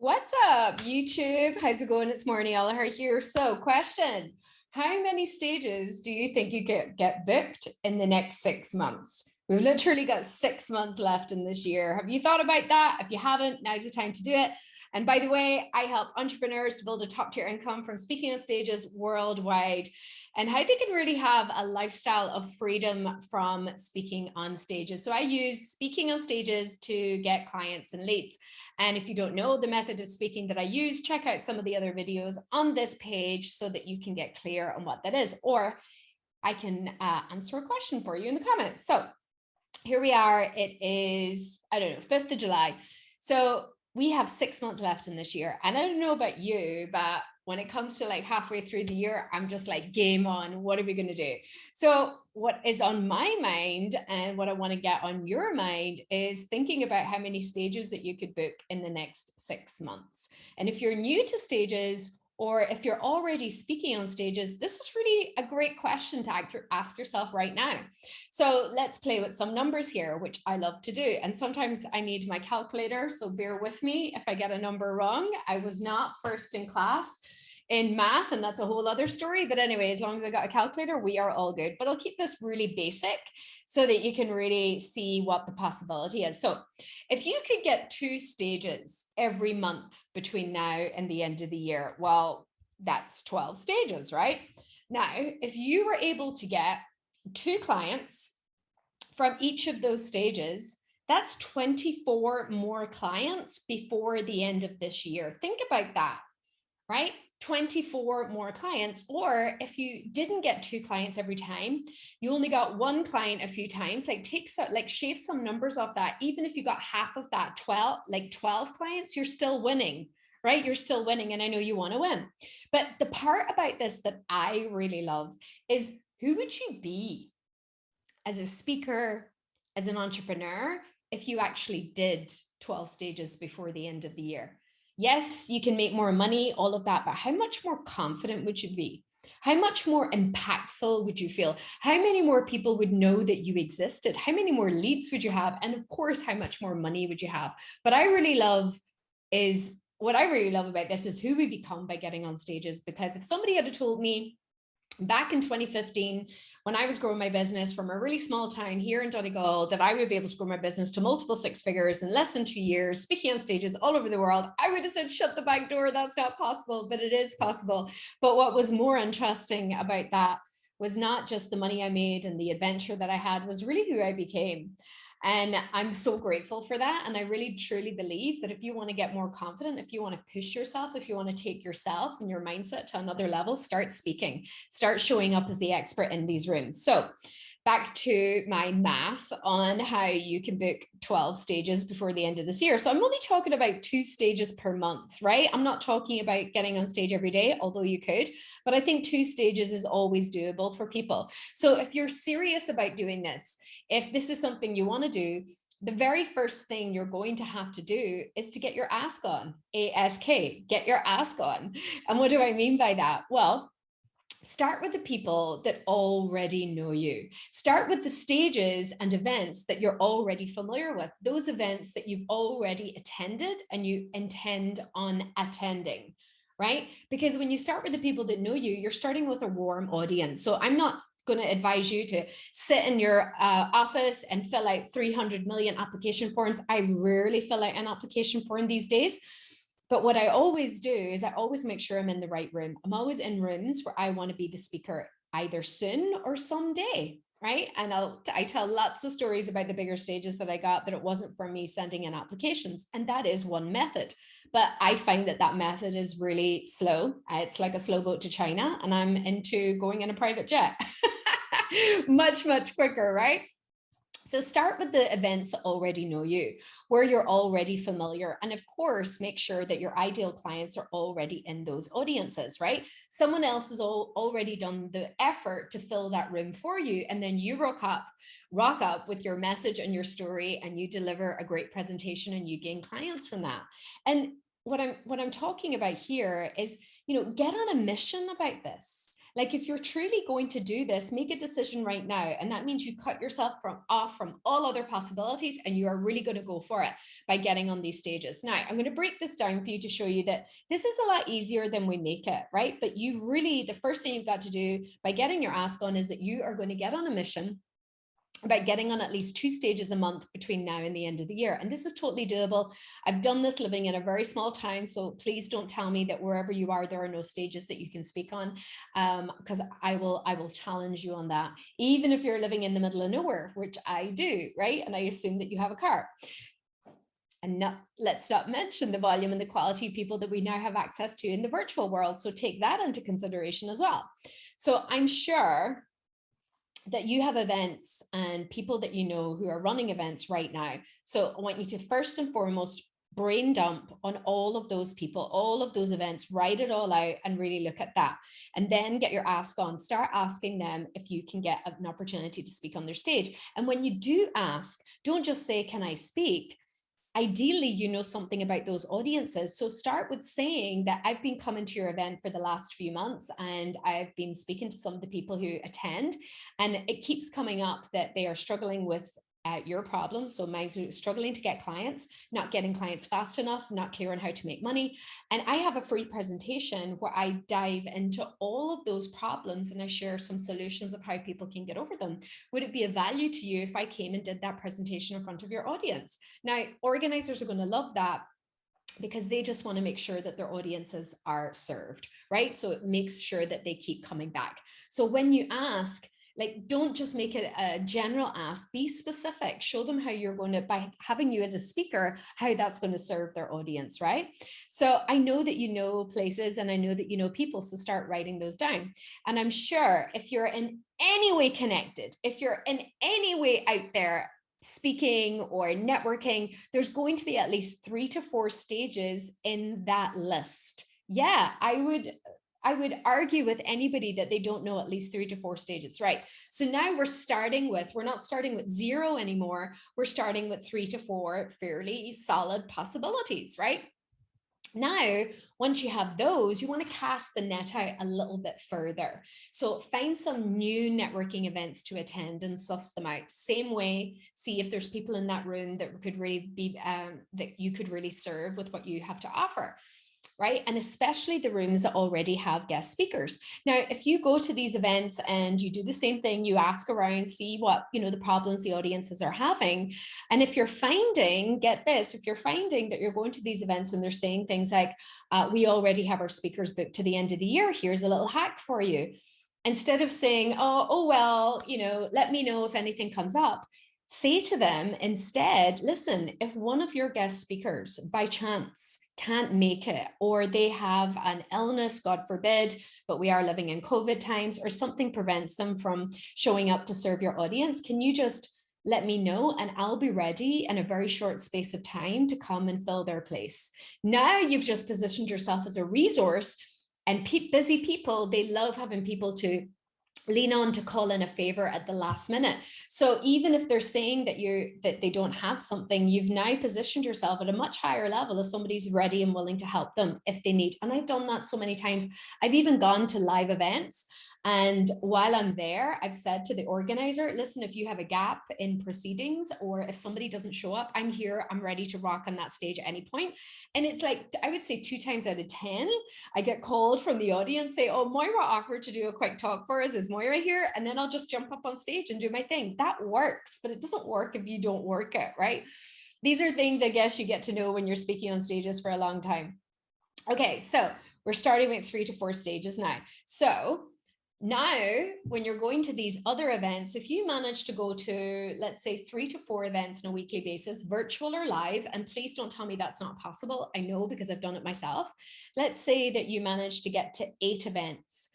What's up, YouTube? How's it going? It's Mariella here. So, question: how many stages do you think you get booked in the next 6 months? We've literally got 6 months left in this year. Have you thought about that? If you haven't, now's the time to do it. And by the way, I help entrepreneurs to build a top-tier income from speaking on stages worldwide, and how they can really have a lifestyle of freedom from speaking on stages. So I use speaking on stages to get clients and leads. And if you don't know the method of speaking that I use, check out some of the other videos on this page so that you can get clear on what that is. Or I can answer a question for you in the comments. So here we are. It is, I don't know, 5th of July. So we have 6 months left in this year. And I don't know about you, but when it comes to like halfway through the year, I'm just like, game on, what are we going to do? So what is on my mind and what I want to get on your mind is thinking about how many stages that you could book in the next 6 months. And if you're new to stages, or if you're already speaking on stages, this is really a great question to ask yourself right now. So let's play with some numbers here, which I love to do. And sometimes I need my calculator, so bear with me if I get a number wrong. I was not first in class in math, and that's a whole other story. But anyway, as long as I got a calculator, we are all good. But I'll keep this really basic so that you can really see what the possibility is. So if you could get 2 stages every month between now and the end of the year, well, that's 12 stages, right? Now, if you were able to get 2 clients from each of those stages, that's 24 more clients before the end of this year. Think about that, right? 24 more clients. Or if you didn't get 2 clients every time, you only got 1 client a few times, shave some numbers off that. Even if you got half of that, 12 clients, you're still winning, right? You're still winning. And I know you want to win. But the part about this that I really love is, who would you be as a speaker, as an entrepreneur, if you actually did 12 stages before the end of the year? Yes, you can make more money, all of that, but how much more confident would you be? How much more impactful would you feel? How many more people would know that you existed? How many more leads would you have? And of course, how much more money would you have? What I really love about this is who we become by getting on stages. Because if somebody had told me back in 2015, when I was growing my business from a really small town here in Donegal, that I would be able to grow my business to multiple 6 figures in less than 2 years, speaking on stages all over the world, I would have said, shut the back door. That's not possible, but it is possible. But what was more interesting about that was not just the money I made and the adventure that I had, was really who I became. And I'm so grateful for that. And I really, truly believe that if you want to get more confident, if you want to push yourself, if you want to take yourself and your mindset to another level, start speaking, start showing up as the expert in these rooms. So back to my math on how you can book 12 stages before the end of this year. So I'm only talking about 2 stages per month, right? I'm not talking about getting on stage every day, although you could, but I think 2 stages is always doable for people. So if you're serious about doing this, if this is something you want to do, the very first thing you're going to have to do is to get your ask on, ASK, get your ask on. And what do I mean by that? Well, start with the people that already know you. Start with the stages and events that you're already familiar with, those events that you've already attended and you intend on attending, right? Because when you start with the people that know you, you're starting with a warm audience. So I'm not going to advise you to sit in your office and fill out 300 million application forms. I rarely fill out an application form these days. But what I always do is I always make sure I'm in the right room. I'm always in rooms where I want to be the speaker either soon or someday, right? And I tell lots of stories about the bigger stages that I got, that it wasn't for me sending in applications. And that is one method. But I find that method is really slow. It's like a slow boat to China, and I'm into going in a private jet. Much, much quicker, right? So start with the events that already know you, where you're already familiar. And of course, make sure that your ideal clients are already in those audiences, right? Someone else has already done the effort to fill that room for you. And then you rock up with your message and your story, and you deliver a great presentation and you gain clients from that. And what I'm talking about here is, you know, get on a mission about this. Like if you're truly going to do this, make a decision right now. And that means you cut yourself off from all other possibilities, and you are really going to go for it by getting on these stages. Now, I'm going to break this down for you to show you that this is a lot easier than we make it, right? But you really, the first thing you've got to do by getting your ask on is that you are going to get on a mission about getting on at least 2 stages a month between now and the end of the year. And this is totally doable. I've done this living in a very small town, so please don't tell me that wherever you are, there are no stages that you can speak on, because I will challenge you on that, even if you're living in the middle of nowhere, which I do, right? And I assume that you have a car. And let's not mention the volume and the quality of people that we now have access to in the virtual world. So take that into consideration as well. So I'm sure that you have events and people that you know who are running events right now. So I want you to first and foremost brain dump on all of those people, all of those events, write it all out and really look at that. And then get your ask on, start asking them if you can get an opportunity to speak on their stage. And when you do ask, don't just say, can I speak? Ideally, you know something about those audiences. So start with saying that I've been coming to your event for the last few months, and I've been speaking to some of the people who attend, and it keeps coming up that they are struggling with your problems. So mine's struggling to get clients, not getting clients fast enough, not clear on how to make money. And I have a free presentation where I dive into all of those problems and I share some solutions of how people can get over them. Would it be of value to you if I came and did that presentation in front of your audience? Now, organizers are going to love that, because they just want to make sure that their audiences are served, right? So it makes sure that they keep coming back. So when you ask, like, don't just make it a general ask, be specific, show them how you're going to, by having you as a speaker, how that's going to serve their audience, right? So I know that you know places and I know that you know people, so start writing those down. And I'm sure if you're in any way connected, if you're in any way out there speaking or networking, there's going to be at least 3 to 4 stages in that list. Yeah, I would argue with anybody that they don't know at least 3 to 4 stages, right? So now we're not starting with 0 anymore. We're starting with 3 to 4 fairly solid possibilities, right? Now, once you have those, you want to cast the net out a little bit further. So find some new networking events to attend and suss them out. Same way, see if there's people in that room that could really be, that you could really serve with what you have to offer. Right? And especially the rooms that already have guest speakers. Now, if you go to these events and you do the same thing, you ask around, see what, you know, the problems the audiences are having. And if you're finding, get this, if you're finding that you're going to these events and they're saying things like, we already have our speakers booked to the end of the year, here's a little hack for you. Instead of saying, oh, well, you know, let me know if anything comes up, say to them instead, listen, if one of your guest speakers by chance can't make it, or they have an illness, God forbid, but we are living in COVID times, or something prevents them from showing up to serve your audience, can you just let me know and I'll be ready in a very short space of time to come and fill their place. Now you've just positioned yourself as a resource, and busy people, they love having people to lean on to call in a favor at the last minute. So even if they're saying that they don't have something, you've now positioned yourself at a much higher level if somebody's ready and willing to help them if they need. And I've done that so many times. I've even gone to live events, and while I'm there, I've said to the organizer, listen, if you have a gap in proceedings or if somebody doesn't show up, I'm here, I'm ready to rock on that stage at any point. And it's like, I would say 2 times out of 10, I get called from the audience, say, oh, Moira offered to do a quick talk for us. Is Moira here? And then I'll just jump up on stage and do my thing. That works, but it doesn't work if you don't work it, right? These are things I guess you get to know when you're speaking on stages for a long time. Okay, so we're starting with 3 to 4 stages now. So now, when you're going to these other events, if you manage to go to, let's say, 3 to 4 events on a weekly basis, virtual or live, and please don't tell me that's not possible. I know because I've done it myself. Let's say that you manage to get to 8 events,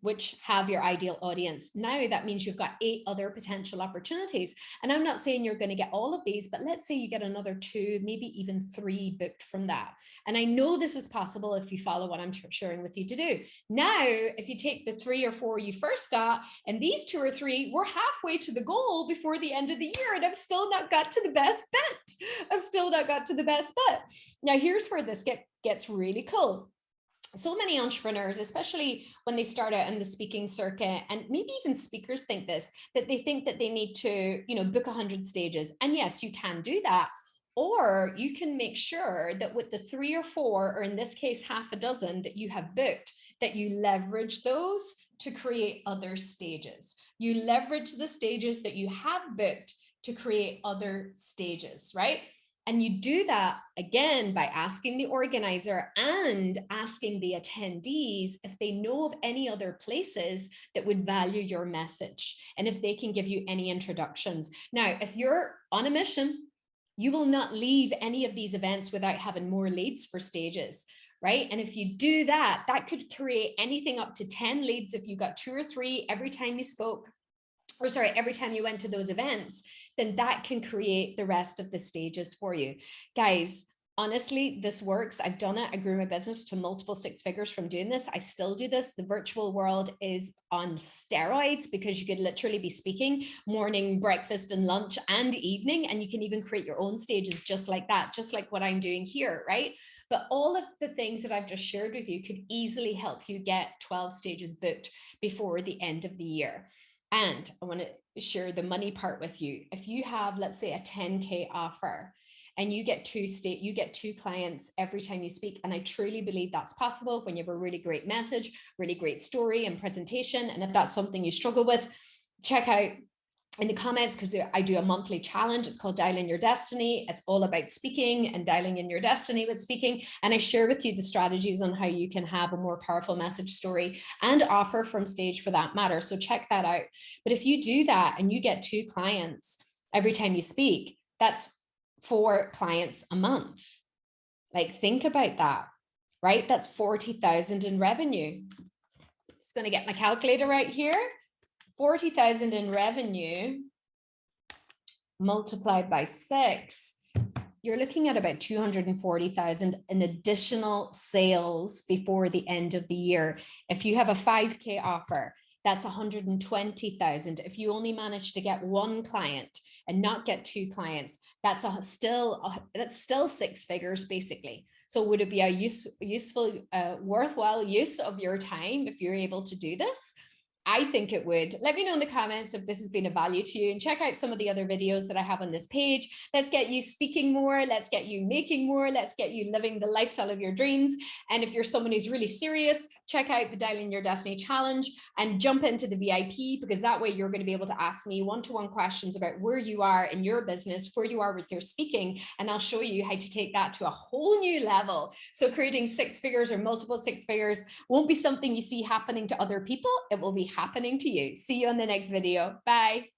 which have your ideal audience. Now that means you've got 8 other potential opportunities. And I'm not saying you're going to get all of these, but let's say you get another 2, maybe even 3 booked from that. And I know this is possible if you follow what I'm sharing with you to do. Now, if you take the 3 or 4 you first got, and these 2 or 3, we're halfway to the goal before the end of the year, and I've still not got to the best bet. I've still not got to the best bet. Now, here's where this gets really cool. So many entrepreneurs, especially when they start out in the speaking circuit, and maybe even speakers think this, that they think that they need to, book 100 stages. And yes, you can do that. Or you can make sure that with the 3 or 4, or in this case, half a dozen that you have booked, that you leverage those to create other stages. You leverage the stages that you have booked to create other stages, right? And you do that again by asking the organizer and asking the attendees if they know of any other places that would value your message and if they can give you any introductions. Now, if you're on a mission, you will not leave any of these events without having more leads for stages, right? And if you do that, that could create anything up to 10 leads if you got 2 or 3 every time you spoke. Or sorry, every time you went to those events, then that can create the rest of the stages for you. Guys, honestly, this works. I've done it. I grew my business to multiple 6 figures from doing this. I still do this. The virtual world is on steroids because you could literally be speaking morning, breakfast, and lunch and evening. And you can even create your own stages just like that, just like what I'm doing here, right? But all of the things that I've just shared with you could easily help you get 12 stages booked before the end of the year. And I want to share the money part with you. If you have, let's say, a 10K offer and you get 2 clients every time you speak, and I truly believe that's possible when you have a really great message, really great story and presentation. And if that's something you struggle with, check out in the comments, because I do a monthly challenge. It's called Dial in Your Destiny. It's all about speaking and dialing in your destiny with speaking. And I share with you the strategies on how you can have a more powerful message, story, and offer from stage for that matter. So check that out. But if you do that and you get 2 clients every time you speak, that's 4 clients a month. Like, think about that, right? That's 40,000 in revenue. Just going to get my calculator right here. 40,000 in revenue multiplied by 6, you're looking at about 240,000 in additional sales before the end of the year. If you have a 5K offer, that's 120,000. If you only manage to get 1 client and not get 2 clients, that's still 6 figures basically. So would it be a useful, worthwhile use of your time if you're able to do this? I think it would. Let me know in the comments if this has been of value to you, and check out some of the other videos that I have on this page. Let's get you speaking more. Let's get you making more. Let's get you living the lifestyle of your dreams. And if you're someone who's really serious, check out the Dial in Your Destiny challenge and jump into the VIP, because that way you're going to be able to ask me one-to-one questions about where you are in your business, where you are with your speaking, and I'll show you how to take that to a whole new level. So creating 6 figures or multiple 6 figures won't be something you see happening to other people. It will be happening to you. See you on the next video. Bye.